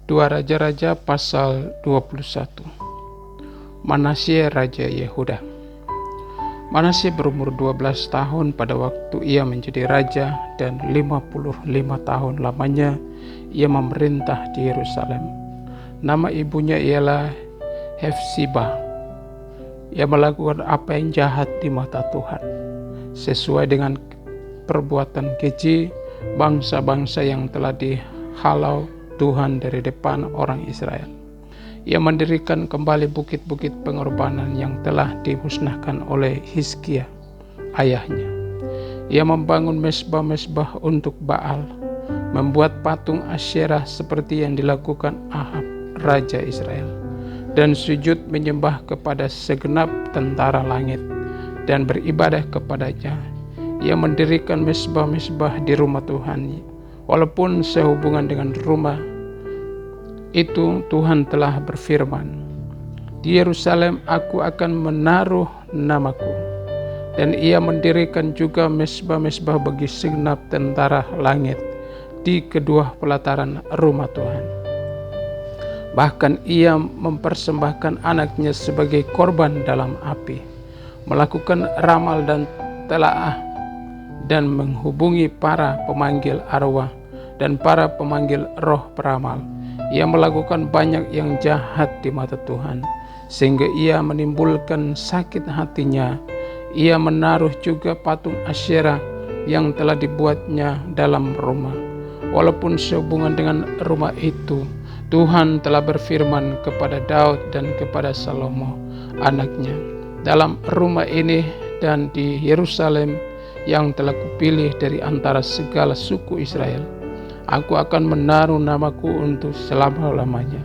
2 Raja-Raja pasal 21. Manasye Raja Yehuda. Manasye berumur 12 tahun pada waktu ia menjadi raja, dan 55 tahun lamanya ia memerintah di Yerusalem. Nama ibunya ialah Hefsibah. Ia melakukan apa yang jahat di mata Tuhan, sesuai dengan perbuatan keji bangsa-bangsa yang telah dihalau Tuhan dari depan orang Israel. Ia mendirikan kembali bukit-bukit pengorbanan yang telah dimusnahkan oleh Hizkia ayahnya. Ia membangun mesbah-mesbah untuk Baal, membuat patung Asyerah seperti yang dilakukan Ahab raja Israel, dan sujud menyembah kepada segenap tentara langit dan beribadah kepadanya. Ia mendirikan mesbah-mesbah di rumah Tuhan, walaupun sehubungan dengan rumah itu Tuhan telah berfirman, "Di Yerusalem aku akan menaruh namaku." Dan ia mendirikan juga mesbah-mesbah bagi segenap tentara langit di kedua pelataran rumah Tuhan. Bahkan ia mempersembahkan anaknya sebagai korban dalam api, melakukan ramal dan telaah, dan menghubungi para pemanggil arwah dan para pemanggil roh peramal. Ia melakukan banyak yang jahat di mata Tuhan, sehingga ia menimbulkan sakit hatinya. Ia menaruh juga patung Asyerah yang telah dibuatnya dalam rumah. Walaupun sehubungan dengan rumah itu, Tuhan telah berfirman kepada Daud dan kepada Salomo anaknya, "Dalam rumah ini dan di Yerusalem yang telah kupilih dari antara segala suku Israel, aku akan menaruh namaku untuk selama-lamanya.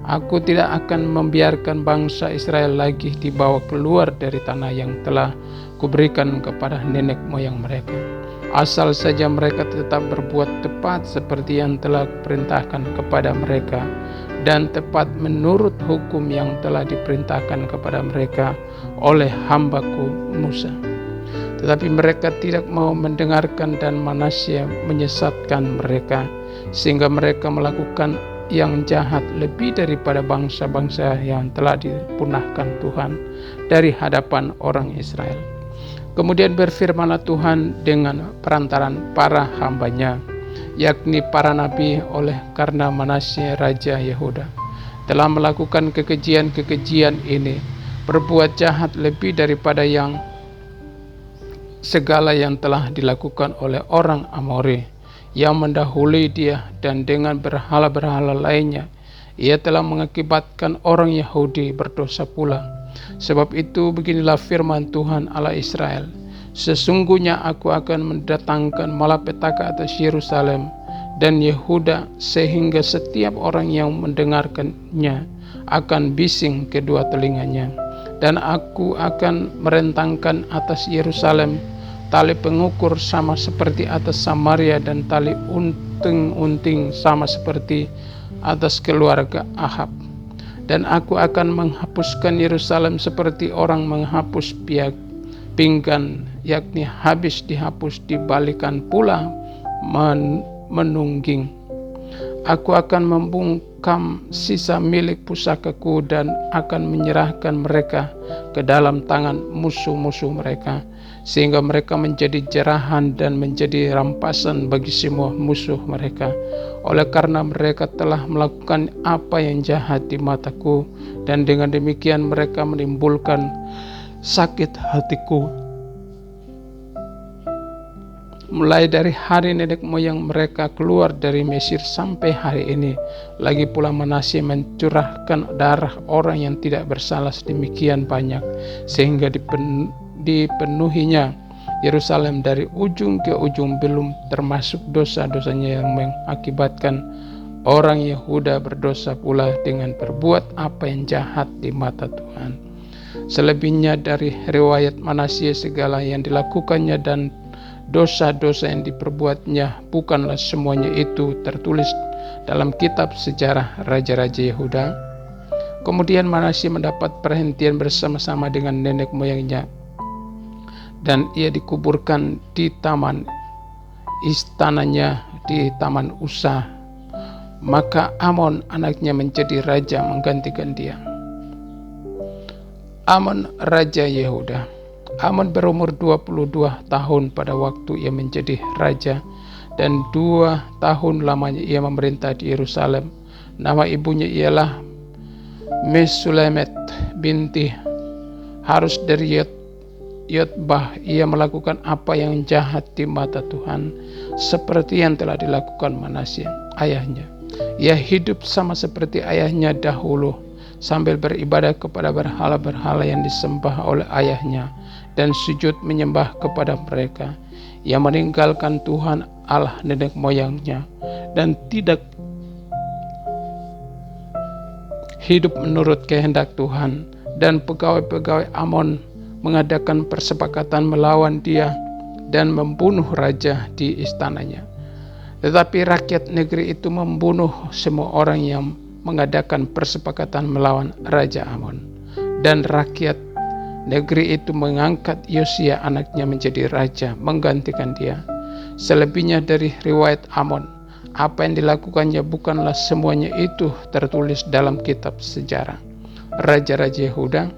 Aku tidak akan membiarkan bangsa Israel lagi dibawa keluar dari tanah yang telah kuberikan kepada nenek moyang mereka, asal saja mereka tetap berbuat tepat seperti yang telah kuperintahkan kepada mereka, dan tepat menurut hukum yang telah diperintahkan kepada mereka oleh hambaku Musa." Tetapi mereka tidak mau mendengarkan, dan Manasye menyesatkan mereka, sehingga mereka melakukan yang jahat lebih daripada bangsa-bangsa yang telah dipunahkan Tuhan dari hadapan orang Israel. Kemudian berfirmanlah Tuhan dengan perantaran para hambanya, yakni para nabi, oleh karena Manasye Raja Yehuda telah melakukan kekejian-kekejian ini, berbuat jahat lebih daripada yang segala yang telah dilakukan oleh orang Amori yang mendahului dia, dan dengan berhala-berhala lainnya ia telah mengakibatkan orang Yahudi berdosa pula. Sebab itu beginilah firman Tuhan Allah Israel, "Sesungguhnya aku akan mendatangkan malapetaka atas Yerusalem dan Yehuda, sehingga setiap orang yang mendengarkannya akan bising kedua telinganya. Dan aku akan merentangkan atas Yerusalem tali pengukur sama seperti atas Samaria, dan tali unting-unting sama seperti atas keluarga Ahab. Dan aku akan menghapuskan Yerusalem seperti orang menghapus pinggan, yakni habis dihapus dibalikan pula menungging. Aku akan membungkam sisa milik pusakaku, dan akan menyerahkan mereka ke dalam tangan musuh-musuh mereka, sehingga mereka menjadi jerahan dan menjadi rampasan bagi semua musuh mereka. Oleh karena mereka telah melakukan apa yang jahat di mataku, dan dengan demikian mereka menimbulkan sakit hatiku. Mulai dari hari nenek moyang mereka keluar dari Mesir sampai hari ini, lagi pula Manasye mencurahkan darah orang yang tidak bersalah sedemikian banyak, sehingga dipenuhinya Yerusalem dari ujung ke ujung, belum termasuk dosa-dosanya yang mengakibatkan orang Yehuda berdosa pula dengan berbuat apa yang jahat di mata Tuhan. Selebihnya dari riwayat Manasye, segala yang dilakukannya dan dosa-dosa yang diperbuatnya, bukanlah semuanya itu tertulis dalam kitab sejarah Raja-Raja Yehuda? Kemudian Manasye mendapat perhentian bersama-sama dengan nenek moyangnya, dan ia dikuburkan di taman istananya di Taman Usa. Maka Amon anaknya menjadi raja menggantikan dia. Amon raja Yehuda. Amon berumur 22 tahun pada waktu ia menjadi raja, dan 2 tahun lamanya ia memerintah di Yerusalem. Nama ibunya ialah Mesulemet binti Harus dari Yotbah. Ia melakukan apa yang jahat di mata Tuhan, seperti yang telah dilakukan Manasye ayahnya. Ia hidup sama seperti ayahnya dahulu, sambil beribadah kepada berhala-berhala yang disembah oleh ayahnya, dan sujud menyembah kepada mereka. Ia meninggalkan Tuhan Allah nenek moyangnya, dan tidak hidup menurut kehendak Tuhan. Dan pegawai-pegawai Amon mengadakan persepakatan melawan dia dan membunuh raja di istananya. Tetapi rakyat negeri itu membunuh semua orang yang mengadakan persepakatan melawan Raja Amon. Dan rakyat negeri itu mengangkat Yosia anaknya menjadi raja menggantikan dia. Selebihnya dari riwayat Amon, apa yang dilakukannya bukanlah semuanya itu tertulis dalam kitab sejarah Raja-Raja Yehuda.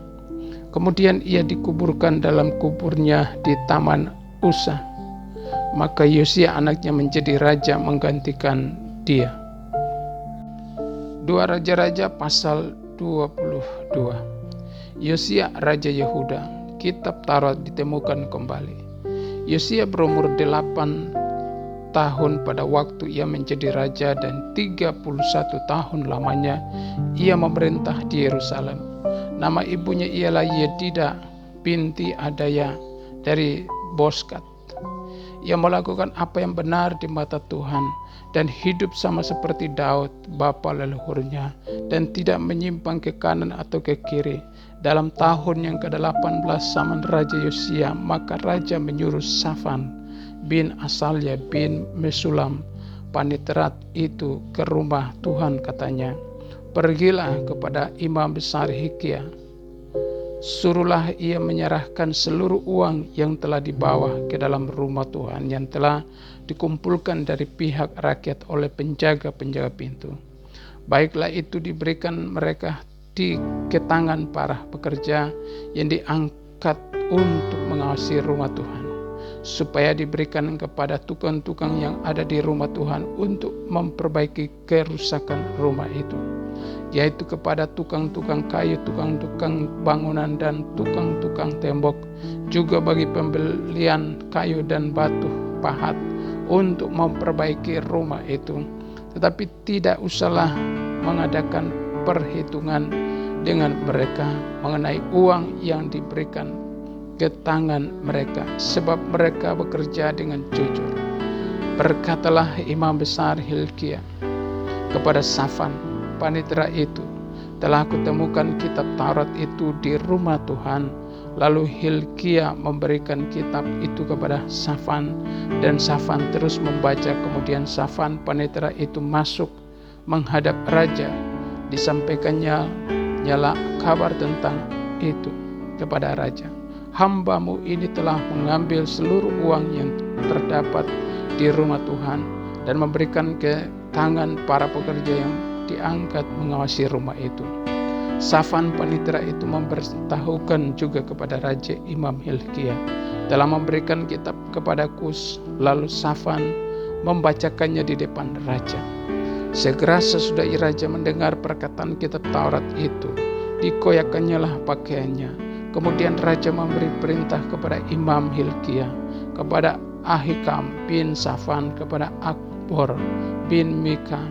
Kemudian ia dikuburkan dalam kuburnya di Taman Usa. Maka Yosia anaknya menjadi raja menggantikan dia. 2 Raja-Raja pasal 22. Yosia raja Yehuda. Kitab Taurat ditemukan kembali. Yosia berumur 8 tahun pada waktu ia menjadi raja, dan 31 tahun lamanya ia memerintah di Yerusalem. Nama ibunya ialah Yedida binti Adaya dari Boskat. Ia melakukan apa yang benar di mata Tuhan dan hidup sama seperti Daud bapa leluhurnya, dan tidak menyimpang ke kanan atau ke kiri. Dalam tahun yang ke-18 zaman Raja Yosia, maka raja menyuruh Safan bin Asalya bin Mesulam panitrat itu ke rumah Tuhan. Katanya, pergilah kepada imam besar Hilkia, suruhlah ia menyerahkan seluruh uang yang telah dibawa ke dalam rumah Tuhan, yang telah dikumpulkan dari pihak rakyat oleh penjaga-penjaga pintu. Baiklah itu diberikan mereka ke tangan para pekerja yang diangkat untuk mengawasi rumah Tuhan, supaya diberikan kepada tukang-tukang yang ada di rumah Tuhan untuk memperbaiki kerusakan rumah itu, yaitu kepada tukang-tukang kayu, tukang-tukang bangunan, dan tukang-tukang tembok, juga bagi pembelian kayu dan batu pahat untuk memperbaiki rumah itu. Tetapi tidak usahlah mengadakan perhitungan dengan mereka mengenai uang yang diberikan ke tangan mereka, sebab mereka bekerja dengan jujur. Berkatalah imam besar Hilkia kepada Safan panitera itu, telah kutemukan kitab Taurat itu di rumah Tuhan. Lalu Hilkia memberikan kitab itu kepada Safan, dan Safan terus membaca. Kemudian Safan panitera itu masuk menghadap raja. Disampaikannya nyala kabar tentang itu kepada raja. Hambamu ini telah mengambil seluruh uang yang terdapat di rumah Tuhan dan memberikan ke tangan para pekerja yang diangkat mengawasi rumah itu. Safan panitera itu memberitahukan juga kepada Raja Imam Hilkia, telah memberikan kitab kepada Kus. Lalu Safan membacakannya di depan raja. Segera sesudah raja mendengar perkataan kitab Taurat itu, dikoyakannya lah pakaiannya. Kemudian raja memberi perintah kepada Imam Hilkia, kepada Ahikam bin Safan, kepada Akbor bin Mika,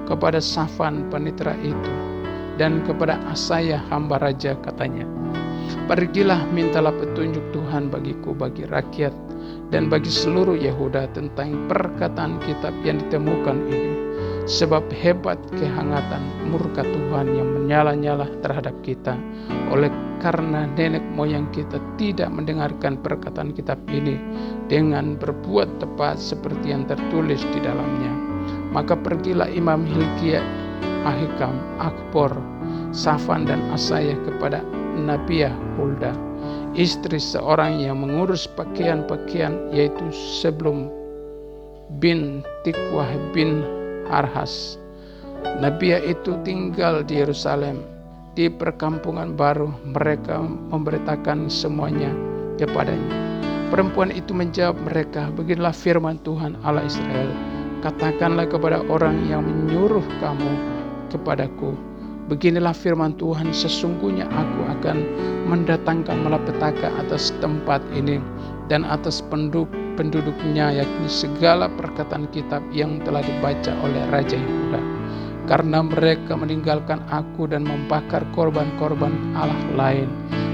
kepada Safan panitera itu, dan kepada Asaya hamba raja. Katanya, pergilah mintalah petunjuk Tuhan bagiku, bagi rakyat, dan bagi seluruh Yehuda tentang perkataan kitab yang ditemukan ini. Sebab hebat kehangatan murka Tuhan yang menyala-nyala terhadap kita, oleh karena nenek moyang kita tidak mendengarkan perkataan kitab ini dengan berbuat tepat seperti yang tertulis di dalamnya. Maka pergilah Imam Hilkia, Ahikam, Akbor, Safan, dan Asaya kepada Nabiah Hulda, istri seorang yang mengurus pakaian-pakaian, yaitu sebelum bin Tikwah bin Harhas, Nabiya itu tinggal di Yerusalem, di perkampungan baru. Mereka memberitakan semuanya kepadanya. Perempuan itu menjawab mereka, beginilah firman Tuhan Allah Israel. Katakanlah kepada orang yang menyuruh kamu kepadaku, beginilah firman Tuhan, sesungguhnya aku akan mendatangkan malapetaka atas tempat ini dan atas penduduknya, yakni segala perkataan kitab yang telah dibaca oleh Raja Yehuda. Karena mereka meninggalkan aku dan membakar korban-korban Allah lain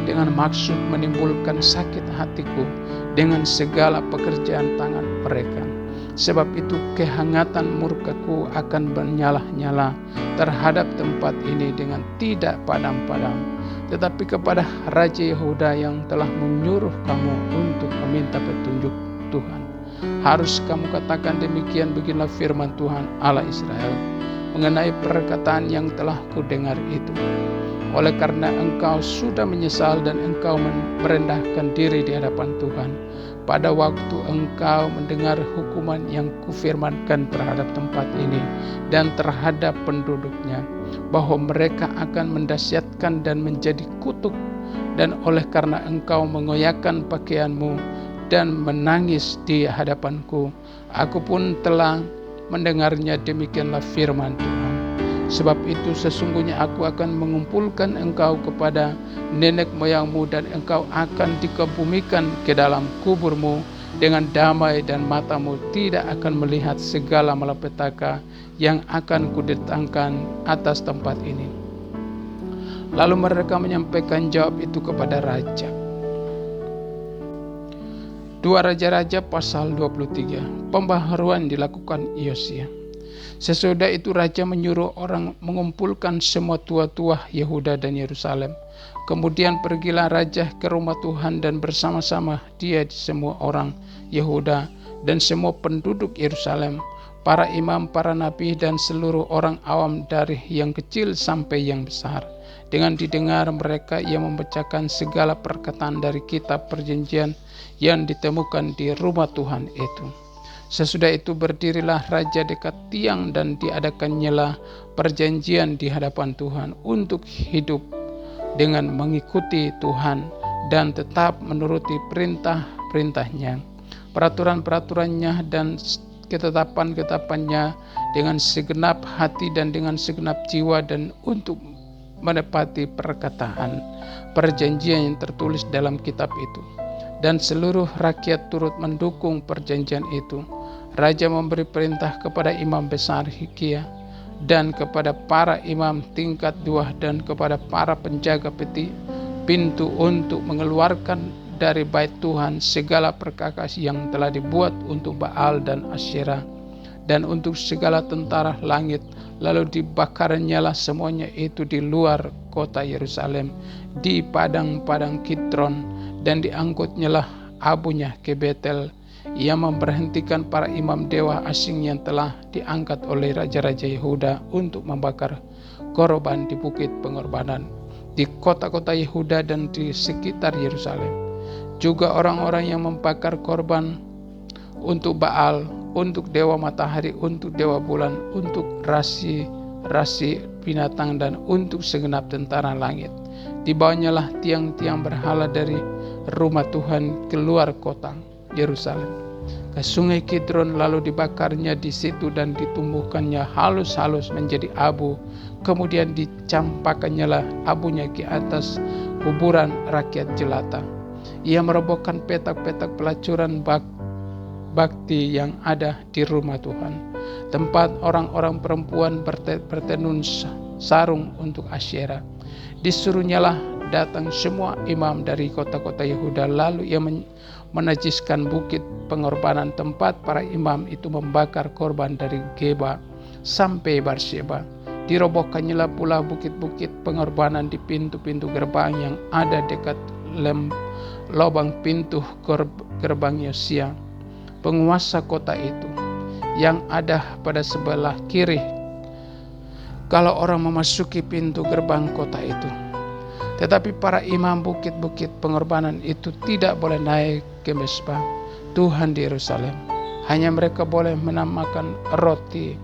dengan maksud menimbulkan sakit hatiku dengan segala pekerjaan tangan mereka. Sebab itu kehangatan murkaku akan menyala-nyala terhadap tempat ini dengan tidak padam-padam. Tetapi kepada Raja Yehuda yang telah menyuruh kamu untuk meminta petunjuk Tuhan, harus kamu katakan demikian, beginilah firman Tuhan Allah Israel mengenai perkataan yang telah kudengar itu. Oleh karena engkau sudah menyesal dan engkau merendahkan diri di hadapan Tuhan, pada waktu engkau mendengar hukuman yang kufirmankan terhadap tempat ini dan terhadap penduduknya, bahwa mereka akan mendahsyatkan dan menjadi kutuk, dan oleh karena engkau mengoyakkan pakaianmu dan menangis di hadapanku, aku pun telah mendengarnya, demikianlah firman Tuhan. Sebab itu sesungguhnya aku akan mengumpulkan engkau kepada nenek moyangmu, dan engkau akan dikebumikan ke dalam kuburmu dengan damai, dan matamu tidak akan melihat segala malapetaka yang akan kudatangkan atas tempat ini. Lalu mereka menyampaikan jawab itu kepada raja. 2 Raja-Raja pasal 23. Pembaharuan dilakukan Yosia. Sesudah itu raja menyuruh orang mengumpulkan semua tua-tua Yehuda dan Yerusalem. Kemudian pergilah raja ke rumah Tuhan, dan bersama-sama dia semua orang Yehuda dan semua penduduk Yerusalem, para imam, para nabi, dan seluruh orang awam dari yang kecil sampai yang besar. Dengan didengar mereka, ia membacakan segala perkataan dari kitab perjanjian yang ditemukan di rumah Tuhan itu. Sesudah itu berdirilah raja dekat tiang, dan diadakannya perjanjian di hadapan Tuhan untuk hidup dengan mengikuti Tuhan dan tetap menuruti perintah-perintahnya, peraturan-peraturannya, dan ketetapan-ketetapannya dengan segenap hati dan dengan segenap jiwa, dan untuk menepati perkataan perjanjian yang tertulis dalam kitab itu. Dan seluruh rakyat turut mendukung perjanjian itu. Raja memberi perintah kepada imam besar Hilkia dan kepada para imam tingkat 2 dan kepada para penjaga pintu untuk mengeluarkan dari bait Tuhan segala perkakas yang telah dibuat untuk Baal dan Asyera dan untuk segala tentara langit. Lalu dibakarnyalah semuanya itu di luar kota Yerusalem, di padang-padang Kidron, dan diangkutnyalah abunya ke Betel. Ia memberhentikan para imam dewa asing yang telah diangkat oleh raja-raja Yehuda untuk membakar korban di bukit pengorbanan di kota-kota Yehuda dan di sekitar Yerusalem. Juga orang-orang yang membakar korban untuk Baal, untuk dewa matahari, untuk dewa bulan, untuk rasi binatang, dan untuk segenap tentara langit. Dibawanyalah tiang-tiang berhala dari rumah Tuhan keluar kota Yerusalem ke sungai Kidron, lalu dibakarnya di situ dan ditumbuhkannya halus-halus menjadi abu. Kemudian dicampakkannya abunya ke atas kuburan rakyat jelata. Ia merobohkan petak-petak pelacuran bakti yang ada di rumah Tuhan, tempat orang-orang perempuan bertenun sarung untuk Asyera. Disuruhnyalah datang semua imam dari kota-kota Yehuda, lalu ia menajiskan bukit pengorbanan tempat para imam itu membakar korban dari Geba sampai Berseba. Dirobohkannya pula bukit-bukit pengorbanan di pintu-pintu gerbang yang ada dekat lubang pintu gerbang Yosia, penguasa kota itu, yang ada pada sebelah kiri kalau orang memasuki pintu gerbang kota itu. Tetapi para imam bukit-bukit pengorbanan itu tidak boleh naik ke Mesbah Tuhan di Yerusalem. Hanya mereka boleh menamakan roti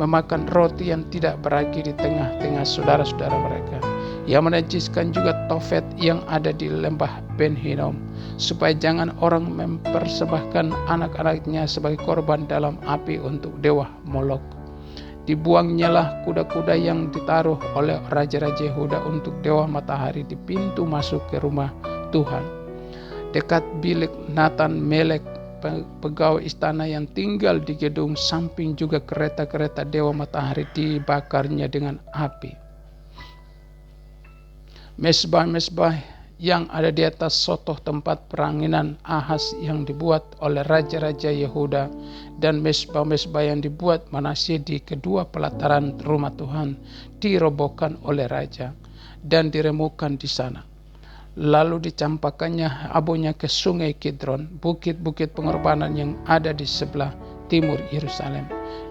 memakan roti yang tidak beragi di tengah-tengah saudara-saudara mereka. Ia menajiskan juga Tofet yang ada di lembah Ben Hinnom, supaya jangan orang mempersembahkan anak-anaknya sebagai korban dalam api untuk dewa Molok. Dibuangnyalah kuda-kuda yang ditaruh oleh raja-raja Yehuda untuk dewa matahari di pintu masuk ke rumah Tuhan, dekat bilik Natan Melek, pegawai istana yang tinggal di gedung samping. Juga kereta-kereta dewa matahari dibakarnya dengan api. Mesbah-mesbah yang ada di atas sotoh tempat peranginan Ahaz yang dibuat oleh raja-raja Yehuda, dan mesbah-mesbah yang dibuat Manasye di kedua pelataran rumah Tuhan dirobohkan oleh raja dan diremukan di sana. Lalu dicampakkannya abunya ke sungai Kidron, bukit-bukit pengorbanan yang ada di sebelah timur Yerusalem,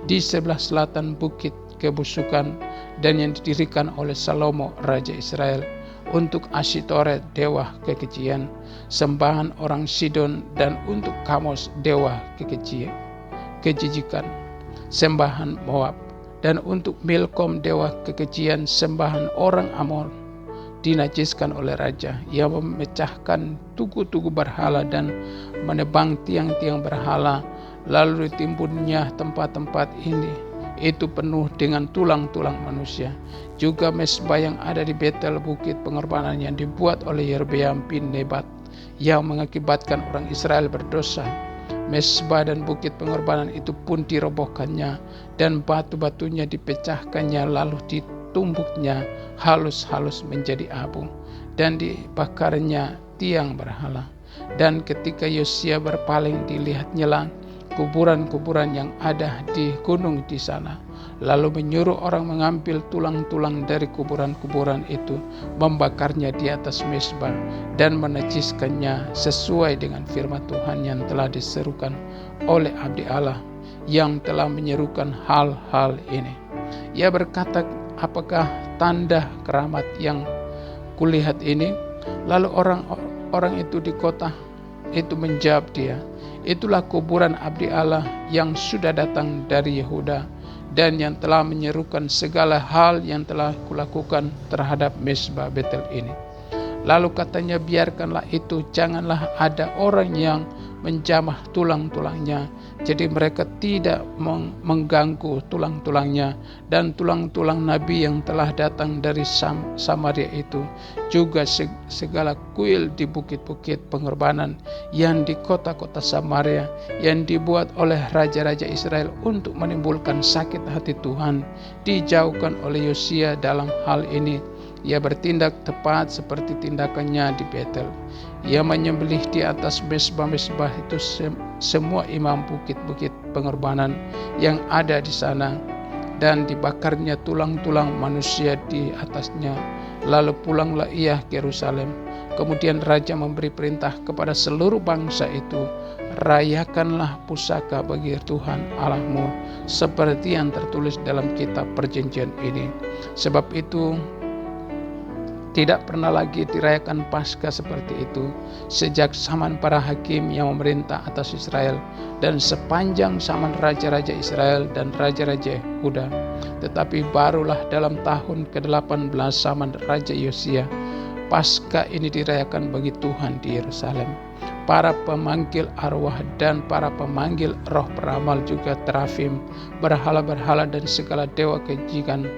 di sebelah selatan bukit kebusukan, dan yang didirikan oleh Salomo raja Israel untuk Ashitoret dewa kekejian, sembahan orang Sidon, dan untuk Kamos dewa kejijikan, sembahan Moab, dan untuk Milkom dewa kekejian, sembahan orang Amon. Dinajiskan oleh raja. Ia memecahkan tugu-tugu berhala dan menebang tiang-tiang berhala, lalu ditimbunnya tempat-tempat itu penuh dengan tulang-tulang manusia. Juga mesbah yang ada di Betel, bukit pengorbanan yang dibuat oleh Yerobeam bin Nebat, yang mengakibatkan orang Israel berdosa. Mesbah dan bukit pengorbanan itu pun dirobohkannya, dan batu-batunya dipecahkannya, lalu ditumbuknya halus-halus menjadi abu, dan dibakarnya tiang berhala. Dan ketika Yosia berpaling, dilihatnyalah kuburan-kuburan yang ada di gunung di sana, lalu menyuruh orang mengambil tulang-tulang dari kuburan-kuburan itu, membakarnya di atas mesbah, dan menajiskannya sesuai dengan firman Tuhan yang telah diserukan oleh abdi Allah yang telah menyerukan hal-hal ini. Ia berkata, apakah tanda keramat yang kulihat ini? Lalu orang itu di kota itu menjawab dia, itulah kuburan abdi Allah yang sudah datang dari Yehuda, dan yang telah menyerukan segala hal yang telah kulakukan terhadap mesbah Betel ini. Lalu katanya, biarkanlah itu, janganlah ada orang yang menjamah tulang-tulangnya. Jadi mereka tidak mengganggu tulang-tulangnya, dan tulang-tulang nabi yang telah datang dari Samaria itu, juga segala kuil di bukit-bukit pengorbanan yang di kota-kota Samaria yang dibuat oleh raja-raja Israel untuk menimbulkan sakit hati Tuhan, dijauhkan oleh Yosia dalam hal ini. Ia bertindak tepat seperti tindakannya di Betel. Ia menyembelih di atas mesbah-mesbah itu semua imam bukit-bukit pengorbanan yang ada di sana, dan dibakarnya tulang-tulang manusia di atasnya. Lalu pulanglah ia ke Yerusalem. Kemudian raja memberi perintah kepada seluruh bangsa itu, rayakanlah pusaka bagi Tuhan Allahmu seperti yang tertulis dalam kitab perjanjian ini. Sebab itu tidak pernah lagi dirayakan Paskah seperti itu sejak zaman para hakim yang memerintah atas Israel, dan sepanjang zaman raja-raja Israel dan raja-raja Yehuda. Tetapi barulah dalam tahun ke-18 zaman Raja Yosia, Paskah ini dirayakan bagi Tuhan di Yerusalem. Para pemanggil arwah dan para pemanggil roh peramal, juga terafim, berhala-berhala dan segala dewa kejikan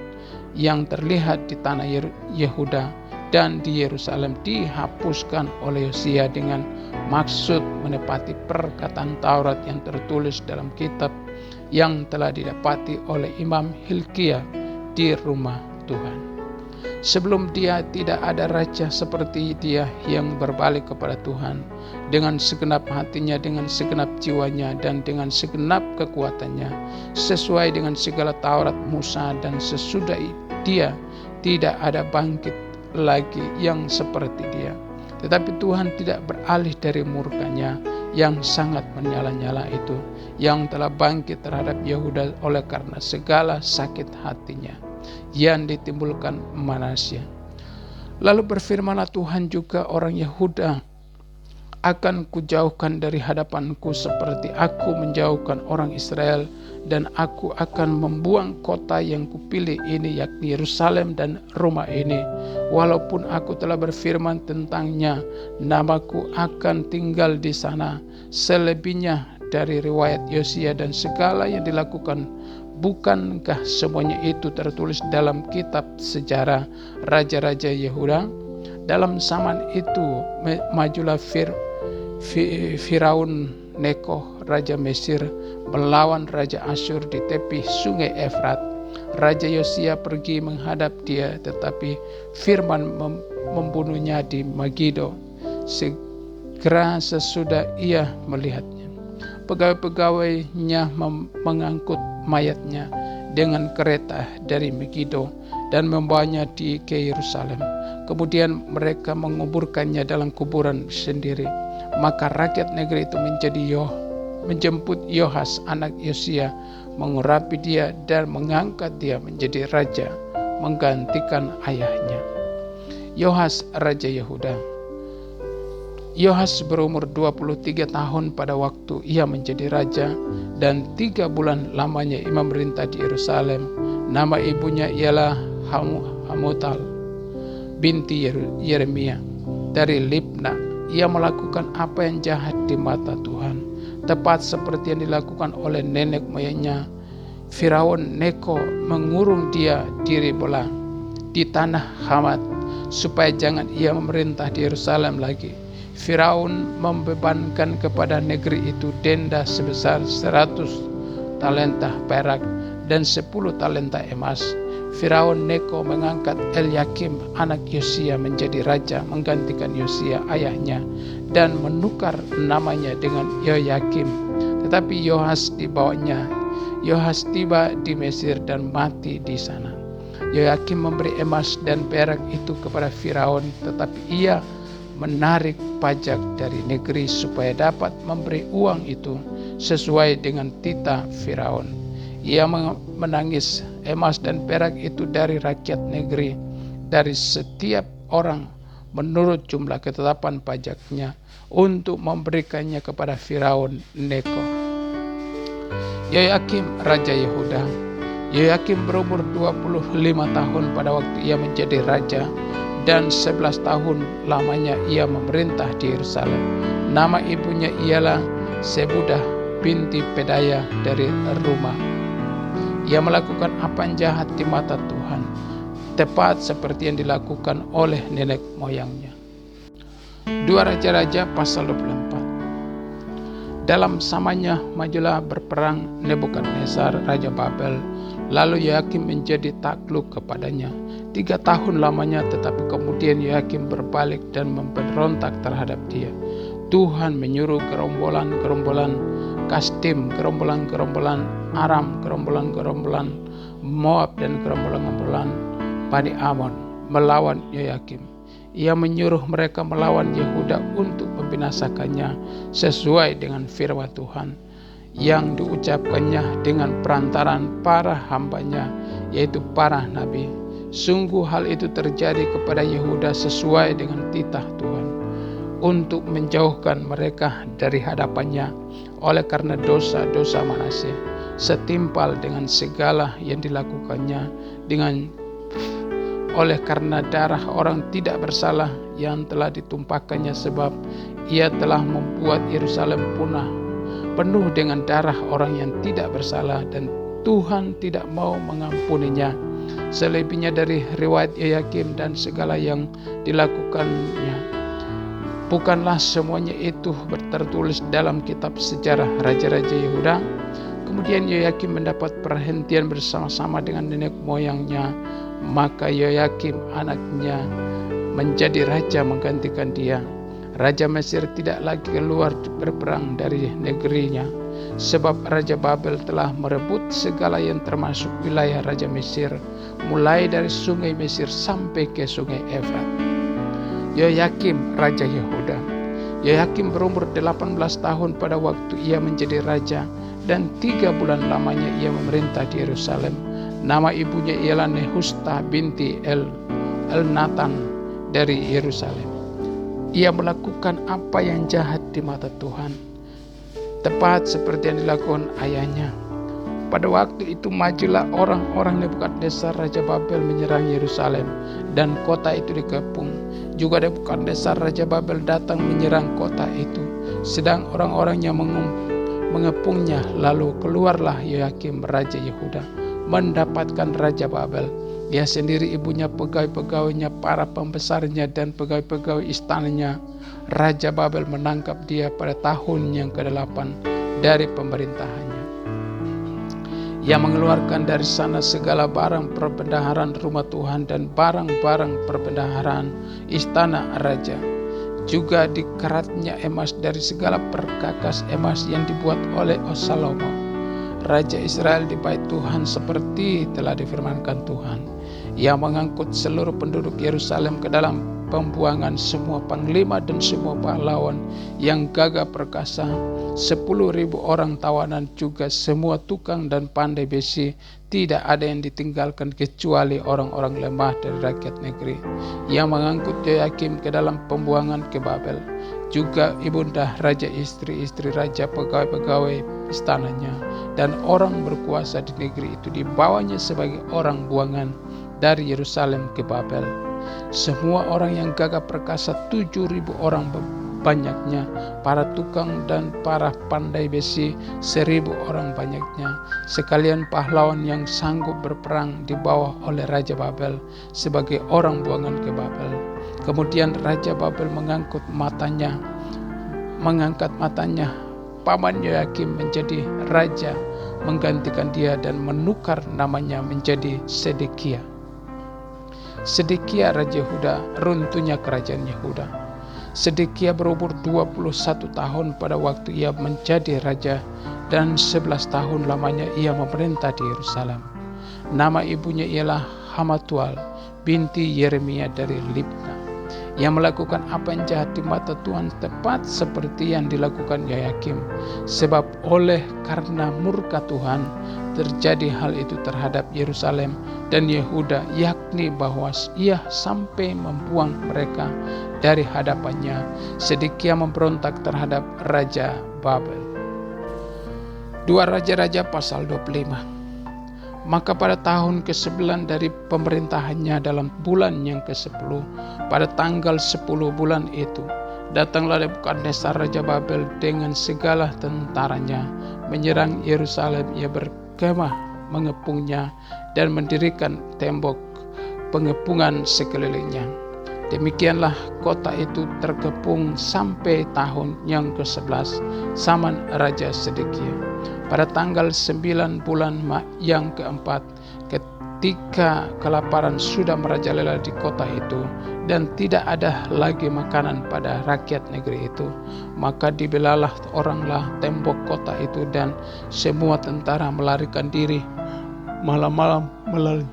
yang terlihat di tanah Yehuda dan di Yerusalem dihapuskan oleh Yosia dengan maksud menepati perkataan Taurat yang tertulis dalam kitab yang telah didapati oleh Imam Hilkiah di rumah Tuhan. Sebelum dia tidak ada raja seperti dia yang berbalik kepada Tuhan dengan segenap hatinya, dengan segenap jiwanya, dan dengan segenap kekuatannya, sesuai dengan segala Taurat Musa, dan sesudah dia tidak ada bangkit lagi yang seperti dia. Tetapi Tuhan tidak beralih dari murkanya yang sangat menyala-nyala itu, yang telah bangkit terhadap Yehuda oleh karena segala sakit hatinya yang ditimbulkan Manasye. Lalu berfirmanlah Tuhan juga, orang Yehuda akan kujauhkan dari hadapanku seperti aku menjauhkan orang Israel dan aku akan membuang kota yang kupilih ini, yakni Yerusalem dan rumah ini. Walaupun aku telah berfirman tentangnya, namaku akan tinggal di sana. Selebihnya dari riwayat Yosia dan segala yang dilakukan, bukankah semuanya itu tertulis dalam kitab sejarah raja-raja Yehuda? Dalam zaman itu majulah Firaun Neko, raja Mesir, melawan raja Asyur di tepi sungai Efrat. Raja Yosia pergi menghadap dia, tetapi Firman membunuhnya di Megiddo. Segera sesudah ia melihatnya, pegawai-pegawainya mengangkut mayatnya dengan kereta dari Megiddo dan membawanya ke Yerusalem. Kemudian mereka menguburkannya dalam kuburan sendiri. Maka rakyat negeri itu menjemput Yohas anak Yosia, mengurapi dia dan mengangkat dia menjadi raja, menggantikan ayahnya. Yohas raja Yehuda. Yohas berumur 23 tahun pada waktu ia menjadi raja, dan 3 bulan lamanya ia memerintah di Yerusalem. Nama ibunya ialah Hamutal binti Yeremia dari Libna. Ia melakukan apa yang jahat di mata Tuhan, tepat seperti yang dilakukan oleh nenek moyangnya. Firaun Neko mengurung dia di Riblah di tanah Hamat, supaya jangan ia memerintah di Yerusalem lagi. Firaun membebankan kepada negeri itu denda sebesar 100 talenta perak dan 10 talenta emas. Firaun Neko mengangkat Elyakim anak Yosia menjadi raja, menggantikan Yosia ayahnya, dan menukar namanya dengan Yoyakim. Tetapi Yohas dibawanya. Yohas tiba di Mesir dan mati di sana. Yoyakim memberi emas dan perak itu kepada Firaun, tetapi ia menarik pajak dari negeri supaya dapat memberi uang itu sesuai dengan titah Firaun. Ia menangis emas dan perak itu dari rakyat negeri, dari setiap orang menurut jumlah ketetapan pajaknya, untuk memberikannya kepada Firaun Neko. Yoyakim raja Yehuda. Yoyakim berumur 25 tahun pada waktu ia menjadi raja, dan 11 tahun lamanya ia memerintah di Yerusalem. Nama ibunya ialah Sebudah binti Pedaya dari Rumah. Ia melakukan apa yang jahat di mata Tuhan, tepat seperti yang dilakukan oleh nenek moyangnya. 2 Raja-Raja pasal 24. Dalam zamannya majulah berperang Nebukadnezar raja Babel, lalu Yoyakim menjadi takluk kepadanya 3 tahun lamanya, tetapi kemudian Yoyakim berbalik dan memberontak terhadap dia. Tuhan menyuruh gerombolan-gerombolan Kasdim, gerombolan-gerombolan Aram, gerombolan-gerombolan Moab, dan gerombolan-gerombolan Bani Amon melawan Yoyakim. Ia menyuruh mereka melawan Yehuda untuk membinasakannya sesuai dengan firman Tuhan yang diucapkannya dengan perantaran para hambanya, yaitu para nabi. Sungguh hal itu terjadi kepada Yehuda sesuai dengan titah Tuhan, untuk menjauhkan mereka dari hadapannya oleh karena dosa-dosa Manasye, setimpal dengan segala yang dilakukannya, oleh karena darah orang tidak bersalah yang telah ditumpahkannya, sebab ia telah membuat Yerusalem punah, penuh dengan darah orang yang tidak bersalah, dan Tuhan tidak mau mengampuninya. Selebihnya dari riwayat Yoyakim dan segala yang dilakukannya, bukanlah semuanya itu tertulis dalam kitab sejarah raja-raja Yehuda? Kemudian Yoyakim mendapat perhentian bersama-sama dengan nenek moyangnya. Maka Yoyakim anaknya menjadi raja menggantikan dia. Raja Mesir tidak lagi keluar berperang dari negerinya, sebab Raja Babel telah merebut segala yang termasuk wilayah Raja Mesir, mulai dari sungai Mesir sampai ke sungai Efrat. Yoyakim raja Yehuda. Yoyakim berumur 18 tahun pada waktu ia menjadi raja, dan 3 bulan lamanya ia memerintah di Yerusalem. Nama ibunya ialah Nehusta binti Elnatan dari Yerusalem. Ia melakukan apa yang jahat di mata Tuhan, tepat seperti yang dilakukan ayahnya. Pada waktu itu majulah orang-orang Nebukadnezar Raja Babel menyerang Yerusalem, dan kota itu dikepung. Juga Nebukadnezar Raja Babel datang menyerang kota itu, sedang orang-orangnya mengepungnya. Lalu keluarlah Yoyakim Raja Yehuda mendapatkan Raja Babel. Dia sendiri, ibunya, pegawai-pegawainya, para pembesarnya, dan pegawai-pegawai istananya. Raja Babel menangkap dia pada tahun yang ke-8 dari pemerintahannya. Ia mengeluarkan dari sana segala barang perbendaharaan rumah Tuhan dan barang-barang perbendaharaan istana raja. Juga dikeratnya emas dari segala perkakas emas yang dibuat oleh Salomo, Raja Israel, di bait Tuhan, seperti telah difirmankan Tuhan. Ia mengangkut seluruh penduduk Yerusalem ke dalam pembuangan, semua panglima dan semua pahlawan yang gagah perkasa, 10.000 orang tawanan, juga semua tukang dan pandai besi. Tidak ada yang ditinggalkan kecuali orang-orang lemah dari rakyat negeri. Ia mengangkut Yoyakim ke dalam pembuangan ke Babel, juga ibunda raja, istri-istri raja, pegawai-pegawai istananya, dan orang berkuasa di negeri itu dibawanya sebagai orang buangan dari Yerusalem ke Babel. Semua orang yang gagah perkasa, 7.000 orang banyaknya, para tukang dan para pandai besi, 1.000 orang banyaknya, sekalian pahlawan yang sanggup berperang dibawa oleh Raja Babel sebagai orang buangan ke Babel. Kemudian Raja Babel mengangkat matanya paman Yoyakim menjadi raja, menggantikan dia dan menukar namanya menjadi Sedekia. Sedekia Raja Yehuda, runtuhnya kerajaan Yehuda. Sedekia berumur 21 tahun pada waktu ia menjadi raja, dan 11 tahun lamanya ia memerintah di Yerusalem. Nama ibunya ialah Hamatual binti Yeremia dari Libna. Ia melakukan apa yang jahat di mata Tuhan, tepat seperti yang dilakukan Yoyakim, sebab karena murka Tuhan terjadi hal itu terhadap Yerusalem dan Yehuda, yakni bahwa ia sampai membuang mereka dari hadapannya. Sedekia memberontak terhadap Raja Babel. 2 Raja-Raja pasal 25. Maka pada tahun ke-9 dari pemerintahannya, dalam bulan yang ke-10, pada tanggal 10 bulan itu, datanglah Nebukadnezar Raja Babel dengan segala tentaranya menyerang Yerusalem. Ia berkemah mengepungnya dan mendirikan tembok pengepungan sekelilingnya. Demikianlah kota itu terkepung sampai tahun yang ke-11 zaman Raja Sedekia. Pada tanggal 9 bulan yang ke-4, ketika kelaparan sudah merajalela di kota itu dan tidak ada lagi makanan pada rakyat negeri itu, maka dibelalah oranglah tembok kota itu, dan semua tentara melarikan diri malam-malam melalui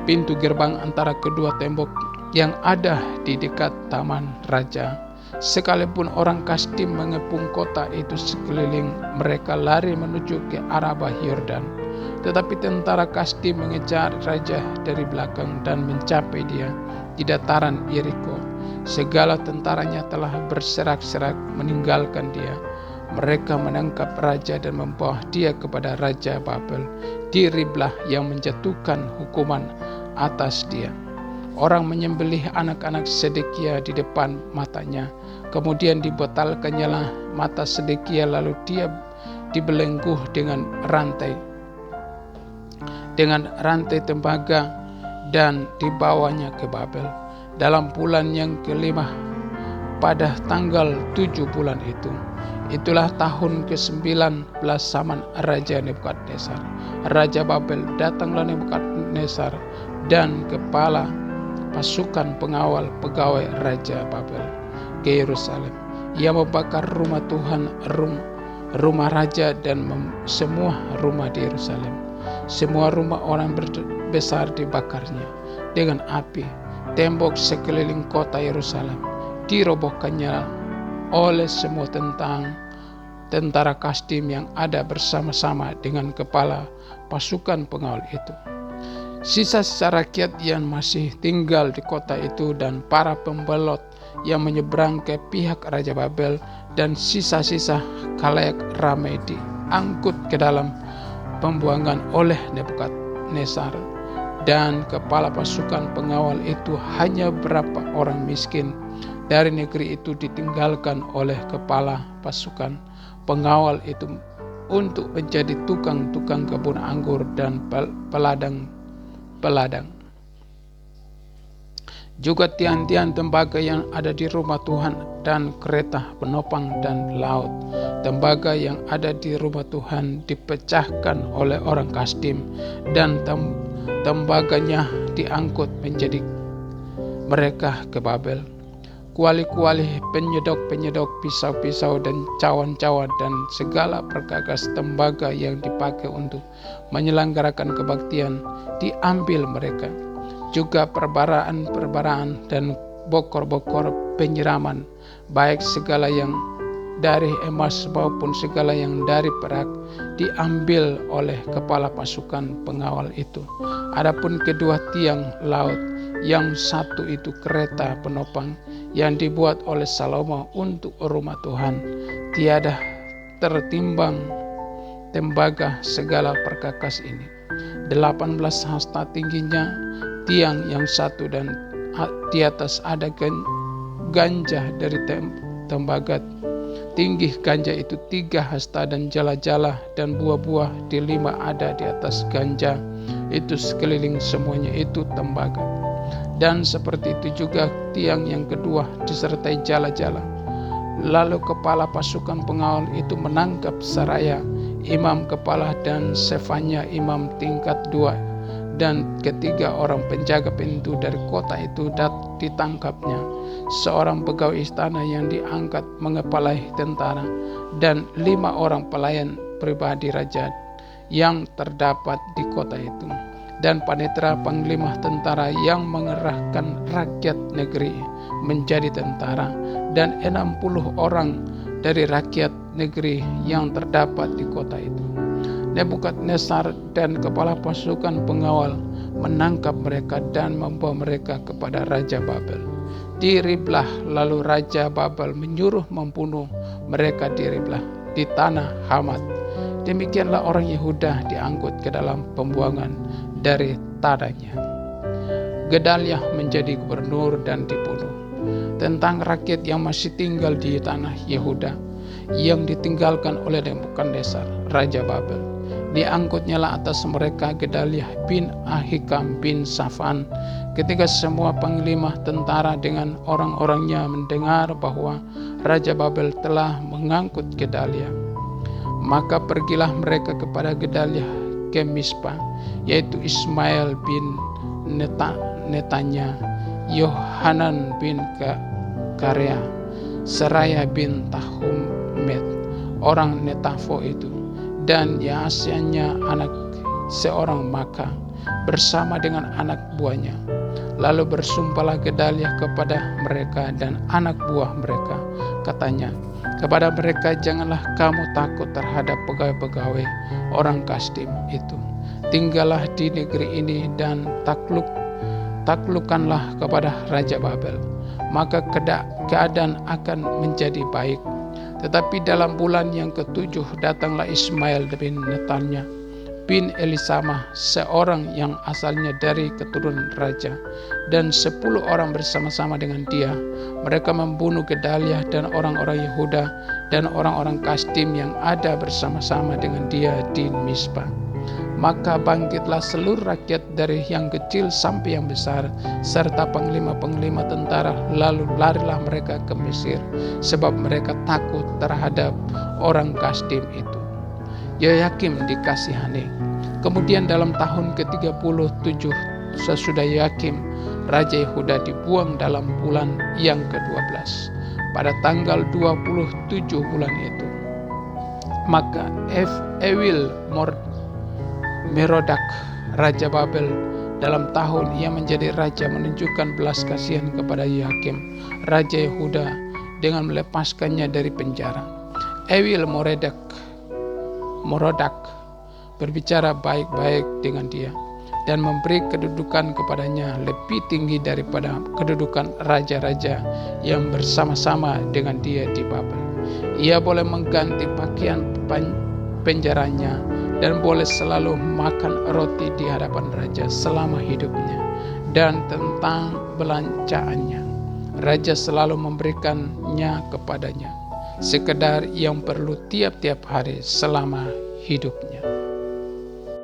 pintu gerbang antara kedua tembok yang ada di dekat taman raja. Sekalipun orang Kasdim mengepung kota itu sekeliling, mereka lari menuju ke Arabah Yordan. Tetapi tentara Kasdim mengejar raja dari belakang dan mencapai dia di dataran Yeriko. Segala tentaranya telah berserak-serak meninggalkan dia. Mereka menangkap raja dan membawa dia kepada Raja Babel di Riblah, yang menjatuhkan hukuman atas dia. Orang menyembelih anak-anak Sedekia di depan matanya. Kemudian dibatalkannya mata Sedekia, lalu dia dibelenggu dengan rantai tembaga dan dibawanya ke Babel. Dalam bulan yang ke-5 pada tanggal 7 bulan itu, itulah tahun ke-19 zaman Raja Nebukadnezar Raja Babel. Datanglah Nebukadnezar dan kepala pasukan pengawal pegawai Raja Babel ke Yerusalem. Ia membakar rumah Tuhan, rumah raja, dan semua rumah di Yerusalem. Semua rumah orang besar dibakarnya dengan api. Tembok sekeliling kota Yerusalem dirobohkannya oleh semua tentara Kasdim yang ada bersama-sama dengan kepala pasukan pengawal itu. Sisa-sisa rakyat yang masih tinggal di kota itu dan para pembelot yang menyeberang ke pihak Raja Babel, dan sisa-sisa khalayak ramai diangkut ke dalam pembuangan oleh Nebukadnezar, dan kepala pasukan pengawal itu hanya berapa orang miskin dari negeri itu ditinggalkan oleh kepala pasukan pengawal itu untuk menjadi tukang-tukang kebun anggur dan peladang. Juga tiang-tiang tembaga yang ada di rumah Tuhan dan kereta penopang dan laut. Tembaga yang ada di rumah Tuhan dipecahkan oleh orang Kasdim, dan tembaganya diangkut menjadi mereka ke Babel. Kuali-kuali, penyedok-penyedok, pisau-pisau dan cawan-cawan dan segala perkakas tembaga yang dipakai untuk menyelenggarakan kebaktian diambil mereka. Juga perbaraan dan bokor-bokor penyiraman, baik segala yang dari emas maupun segala yang dari perak, diambil oleh kepala pasukan pengawal itu. Adapun kedua tiang laut, yang satu itu kereta penopang yang dibuat oleh Salomo untuk rumah Tuhan, tiada tertimbang tembaga segala perkakas ini. 18 hasta tingginya tiang yang satu, dan di atas ada ganja dari tembaga. Tinggi ganja itu 3 hasta, dan jala-jala dan buah-buah di 5 ada di atas ganja itu sekeliling, semuanya itu tembaga. Dan seperti itu juga tiang yang kedua disertai jala-jala. Lalu kepala pasukan pengawal itu menangkap Seraya imam kepala dan Sefanya imam tingkat 2 dan ketiga orang penjaga pintu dari kota itu ditangkapnya. Seorang pegawai istana yang diangkat mengepalai tentara, dan 5 orang pelayan pribadi raja yang terdapat di kota itu, dan panitera panglima tentara yang mengerahkan rakyat negeri menjadi tentara, dan 60 orang dari rakyat negeri yang terdapat di kota itu. Nebukadnezar dan kepala pasukan pengawal menangkap mereka dan membawa mereka kepada Raja Babel di Riblah. Lalu Raja Babel menyuruh membunuh mereka di Riblah di tanah Hamat. Demikianlah orang Yehuda diangkut ke dalam pembuangan dari tanahnya. Gedalia menjadi gubernur dan dibunuh. Tentang rakyat yang masih tinggal di tanah Yehuda yang ditinggalkan oleh Nebukadnezar Raja Babel, diangkutnyalah atas mereka Gedalia bin Ahikam bin Safan. Ketika semua panglima tentara dengan orang-orangnya mendengar bahwa Raja Babel telah mengangkut Gedalia, maka pergilah mereka kepada Gedalia ke Mispa, yaitu Ismail bin Netanya, Yohanan bin Karea, Seraya bin Tahumet, orang Netafo itu, dan Yaasianya anak seorang Maka bersama dengan anak buahnya. Lalu bersumpahlah Gedalia kepada mereka dan anak buah mereka, katanya kepada mereka, janganlah kamu takut terhadap pegawai-pegawai orang Kasdim itu. Tinggallah di negeri ini dan taklukkanlah kepada Raja Babel, maka keadaan akan menjadi baik. Tetapi dalam bulan yang ke-7 datanglah Ismail bin Netanya bin Elisama, seorang yang asalnya dari keturunan raja, dan 10 orang bersama-sama dengan dia. Mereka membunuh Gedalia dan orang-orang Yehuda dan orang-orang Kasdim yang ada bersama-sama dengan dia di Mispa. Maka bangkitlah seluruh rakyat dari yang kecil sampai yang besar, serta panglima-panglima tentara, lalu larilah mereka ke Mesir, sebab mereka takut terhadap orang Kasdim itu. Yoyakim dikasihani. Kemudian dalam tahun ke-37 sesudah Yoyakim, Raja Yehuda dibuang dalam bulan yang ke-12, pada tanggal 27 bulan itu. Maka Ewil Merodak, Raja Babel, dalam tahun ia menjadi raja, menunjukkan belas kasihan kepada Yoyakim, Raja Yehuda, dengan melepaskannya dari penjara. Ewil Merodak berbicara baik-baik dengan dia dan memberi kedudukan kepadanya lebih tinggi daripada kedudukan raja-raja yang bersama-sama dengan dia di Babel. Ia boleh mengganti pakaian penjaranya dan boleh selalu makan roti di hadapan raja selama hidupnya. Dan tentang belanjaannya, raja selalu memberikannya kepadanya sekedar yang perlu tiap-tiap hari selama hidupnya.